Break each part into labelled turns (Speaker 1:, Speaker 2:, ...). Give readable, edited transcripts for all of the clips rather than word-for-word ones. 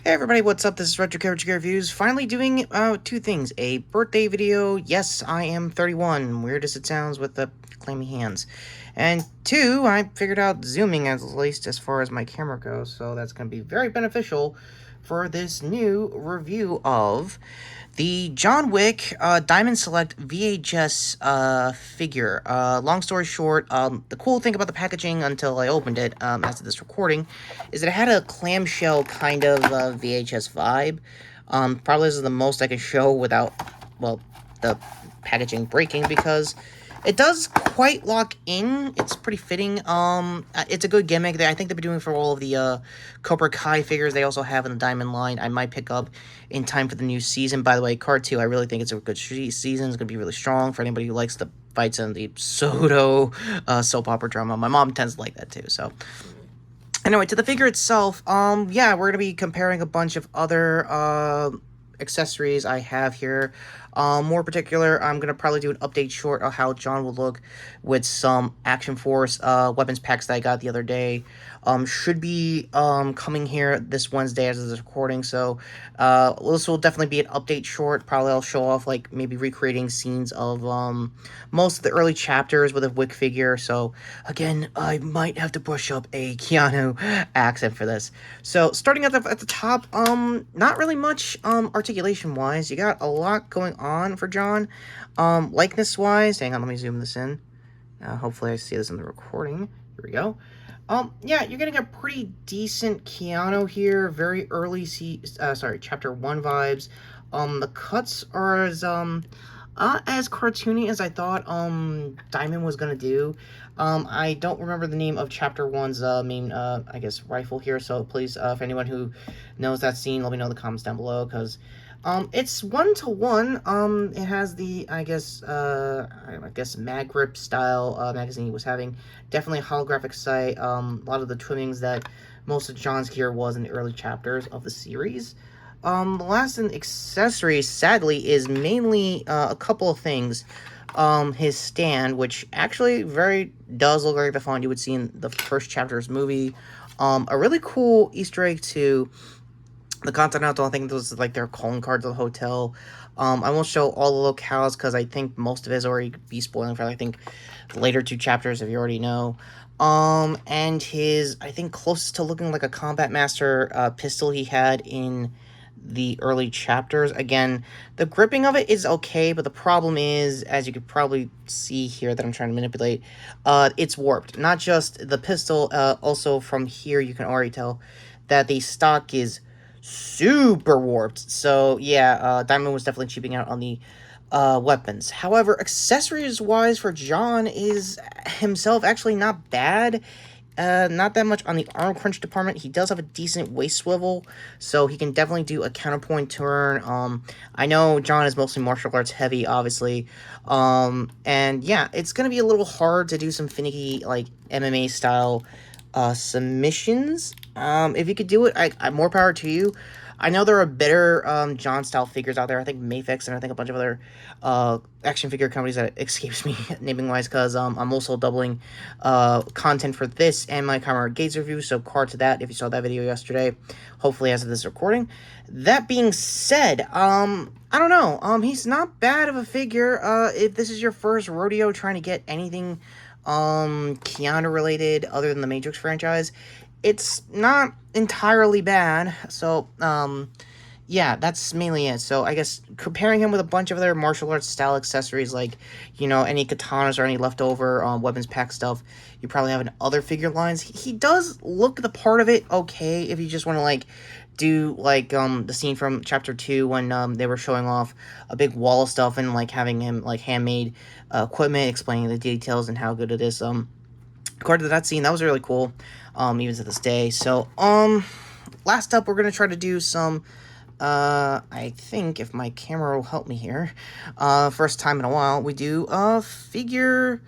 Speaker 1: Hey everybody, what's up? This is Retrokid Reviews. Finally doing two things. A birthday video. Yes, I am 31. Weird as it sounds with the clammy hands. And two, I figured out zooming at least as far as my camera goes, so that's going to be very beneficial for this new review of the John Wick Diamond Select VHS figure. Long story short, the cool thing about the packaging until I opened it after this recording is that it had a clamshell kind of VHS vibe. Probably this is the most I can show without, well, the packaging breaking, because it does quite lock in. It's pretty fitting. It's a good gimmick. I think they've been doing for all of the Cobra Kai figures they also have in the Diamond line. I might pick up in time for the new season. By the way, Card 2, I really think it's a good season. It's going to be really strong for anybody who likes the fights and the pseudo soap opera drama. My mom tends to like that too, so... Anyway, to the figure itself, yeah, we're going to be comparing a bunch of other accessories I have here. More particular, I'm going to probably do an update short of how John will look with some Action Force weapons packs that I got the other day. Should be coming here this Wednesday as of this recording, so this will definitely be an update short. Probably I'll show off, like, maybe recreating scenes of most of the early chapters with a Wick figure, so again, I might have to push up a Keanu accent for this. So, starting at the top, not really much articulation-wise. You got a lot going on for John. Likeness-wise, hang on, let me zoom this in. Hopefully I see this in the recording. Here we go. Yeah, you're getting a pretty decent Keanu here. Very early, chapter 1 vibes. The cuts are as cartoony as I thought, Diamond was gonna do. I don't remember the name of chapter 1's, main, I guess, rifle here, so please, if anyone who knows that scene, let me know in the comments down below, because, it's 1-to-1. It has the, I guess mag grip style, magazine he was having. Definitely a holographic sight. A lot of the trimmings that most of John's gear was in the early chapters of the series. The last in accessories, sadly, is mainly, a couple of things. His stand, which actually does look like the font you would see in the first chapter's movie. A really cool Easter egg to the Continental. I think those are like their calling cards of the hotel. I won't show all the locales because I think most of it is already be spoiling for, I think, the later two chapters if you already know. And his, I think, closest to looking like a Combat Master pistol he had in the early chapters. Again, the gripping of it is okay, but the problem is, as you could probably see here that I'm trying to manipulate, it's warped. Not just the pistol, also from here you can already tell that the stock is super warped. So yeah, Diamond was definitely cheaping out on the weapons. However, accessories wise for John is himself actually not bad. Not that much on the arm crunch department. He does have a decent waist swivel, so he can definitely do a counterpoint turn. I know John is mostly martial arts heavy, obviously. And yeah, it's gonna be a little hard to do some finicky, like, MMA style submissions. If you could do it, I more power to you. I know there are better John style figures out there. I think Mafex and I think a bunch of other action figure companies that escapes me naming wise, because I'm also doubling content for this and my Camera Gates review, so card to that if you saw that video yesterday, hopefully as of this recording. That being said, I don't know, he's not bad of a figure. If this is your first rodeo trying to get anything Keanu related other than the Matrix franchise, it's not entirely bad. So yeah, that's mainly it. So I guess comparing him with a bunch of other martial arts style accessories, like, you know, any katanas or any leftover weapons pack stuff you probably have in other figure lines, he does look the part of it okay. If you just want to, like, do, like, the scene from chapter 2 when they were showing off a big wall of stuff and, like, having him, like, handmade equipment, explaining the details and how good it is. According to that scene, that was really cool, even to this day. So, last up, we're gonna try to do some, I think, if my camera will help me here, first time in a while, we do, figure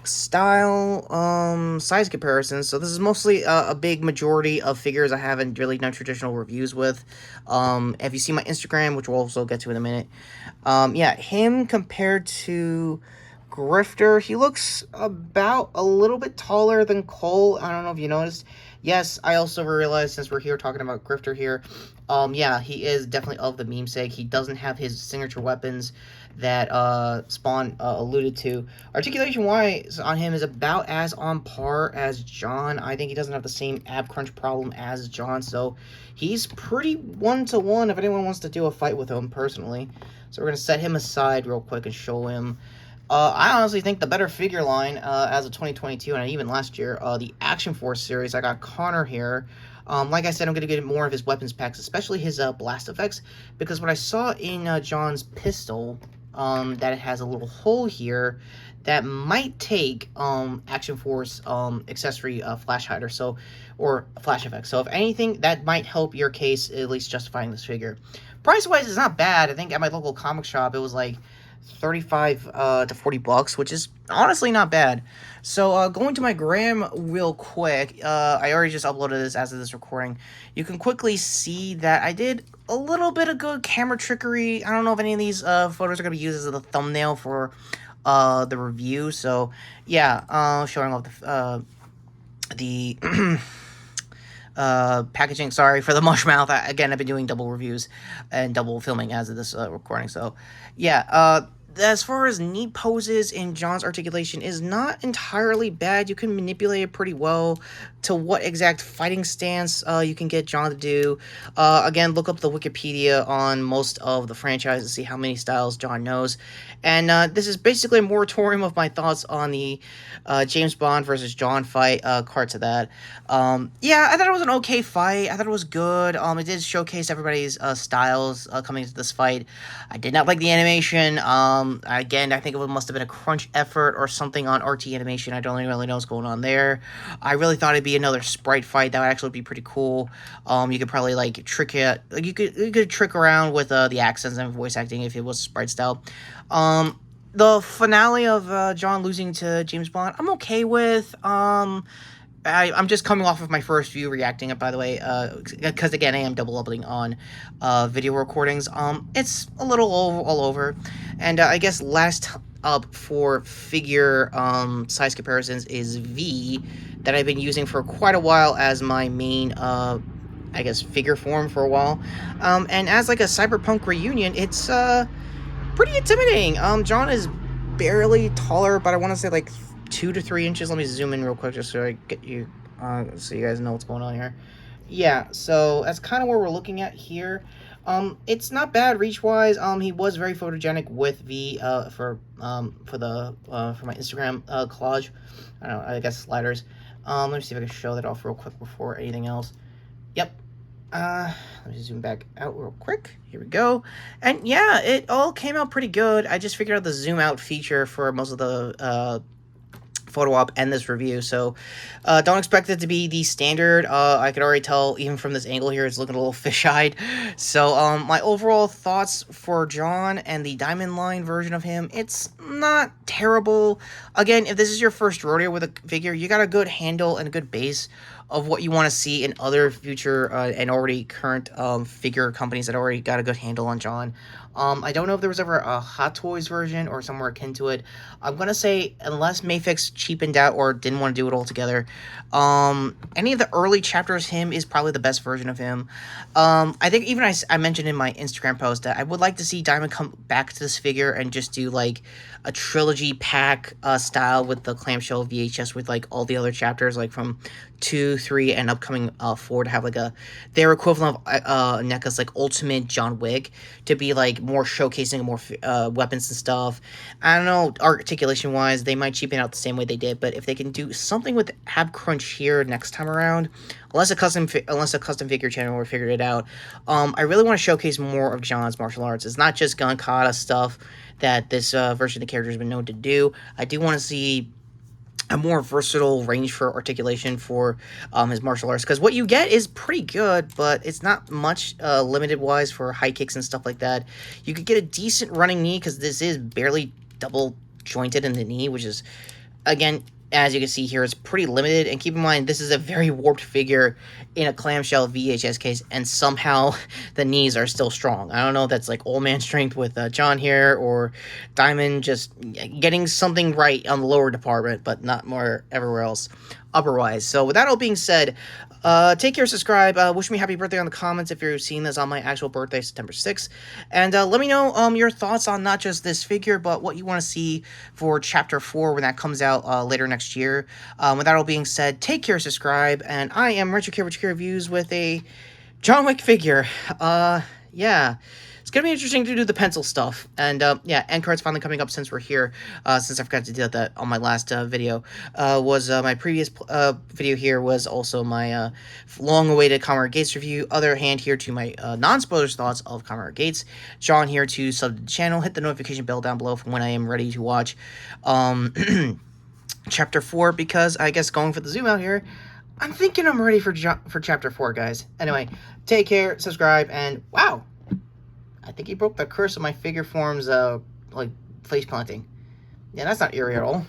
Speaker 1: style, size comparisons. So this is mostly a big majority of figures I haven't really done traditional reviews with. If you see my Instagram, which we'll also get to in a minute, yeah, him compared to Grifter, he looks about a little bit taller than Cole. I don't know if you noticed. Yes, I also realized, since we're here talking about Grifter here, yeah, he is definitely of the meme sake. He doesn't have his signature weapons that Spawn alluded to. Articulation wise on him is about as on par as John. I think he doesn't have the same ab crunch problem as John, so he's pretty one-to-one if anyone wants to do a fight with him personally. So we're gonna set him aside real quick and show him. I honestly think the better figure line as of 2022 and even last year, the Action Force series. I got Connor here. Like I said, I'm going to get more of his weapons packs, especially his blast effects, because what I saw in John's pistol, that it has a little hole here that might take Action Force accessory flash hider, so, or flash effect. So if anything, that might help your case, at least justifying this figure. Price-wise, it's not bad. I think at my local comic shop, it was like 35 to 40 bucks, which is honestly not bad. So going to my gram real quick, I already just uploaded this as of this recording. You can quickly see that I did a little bit of good camera trickery. I don't know if any of these photos are going to be used as a thumbnail for the review. So yeah, showing off the packaging. Sorry for the mush mouth. Again, I've been doing double reviews and double filming as of this recording. So yeah, as far as knee poses in John's articulation is not entirely bad. You can manipulate it pretty well to what exact fighting stance you can get John to do. Again, look up the Wikipedia on most of the franchise to see how many styles John knows. And this is basically a moratorium of my thoughts on the James Bond versus John fight, cards of that. Yeah, I thought it was an okay fight. I thought it was good. It did showcase everybody's styles coming into this fight. I did not like the animation. Again, I think it must have been a crunch effort or something on RT animation. I don't really know what's going on there. I really thought it'd be another sprite fight. That would actually be pretty cool. You could probably like trick it. Like you could trick around with the accents and voice acting if it was sprite style. The finale of John losing to James Bond, I'm okay with. I'm just coming off of my first view reacting it, by the way, because again, I am double uploading on video recordings. It's a little all over, and I guess last up for figure size comparisons is V, that I've been using for quite a while as my main I guess figure form for a while, and as like a cyberpunk reunion, it's pretty intimidating. John is barely taller, but I want to say like 2 to 3 inches. Let me zoom in real quick just so I get you, so you guys know what's going on here. Yeah, so that's kind of where we're looking at here. It's not bad reach-wise. He was very photogenic with V for my Instagram collage. I don't know, I guess sliders. Let me see if I can show that off real quick before anything else. Yep. Let me zoom back out real quick. Here we go. And yeah, it all came out pretty good. I just figured out the zoom out feature for most of the photo op and this review, so don't expect it to be the standard. I could already tell even from this angle here, it's looking a little fish-eyed. So my overall thoughts for John and the Diamond Line version of him, it's not terrible. Again, if this is your first rodeo with a figure, you got a good handle and a good base of what you want to see in other future and already current figure companies that already got a good handle on John. I don't know if there was ever a Hot Toys version or somewhere akin to it. I'm going to say, unless Mafex cheapened out or didn't want to do it all together, any of the early chapters, him is probably the best version of him. I think even I mentioned in my Instagram post that I would like to see Diamond come back to this figure and just do like a trilogy pack style with the clamshell VHS with like all the other chapters, like from 2, 3, and upcoming 4, to have like their equivalent of NECA's like Ultimate John Wick, to be like more showcasing more weapons and stuff. I don't know, articulation wise, they might cheapen out the same way they did, but if they can do something with ab crunch here next time around, unless a custom figure channel figured it out, I really want to showcase more of John's martial arts. It's not just gun kata stuff that this version of the character has been known to do. I do want to see a more versatile range for articulation for his martial arts, because what you get is pretty good, but it's not much limited wise for high kicks and stuff like that. You could get a decent running knee, because this is barely double jointed in the knee, which is, again, as you can see here, it's pretty limited. And keep in mind, this is a very warped figure in a clamshell VHS case, and somehow the knees are still strong. I don't know if that's like old man strength with John here, or Diamond just getting something right on the lower department, but not more everywhere else. upperwise. So with that all being said, take care, subscribe, wish me happy birthday on the comments if you're seeing this on my actual birthday, September 6th, and let me know your thoughts on not just this figure, but what you want to see for Chapter 4 when that comes out later next year. With that all being said, take care, subscribe, and I am Retrokid Reviews with a John Wick figure. Yeah. It's gonna be interesting to do the pencil stuff, and yeah, end cards finally coming up since we're here. Since I forgot to do that on my last video, was my previous video here was also my long-awaited Comrade Gates review. Other hand here to my non-spoilers thoughts of Comrade Gates. John here to sub to the channel. Hit the notification bell down below for when I am ready to watch Chapter 4, because I guess going for the zoom out here, I'm thinking I'm ready for Chapter 4, guys. Anyway, take care, subscribe, and wow. I think he broke the curse of my figure forms, like, face planting. Yeah, that's not eerie at all.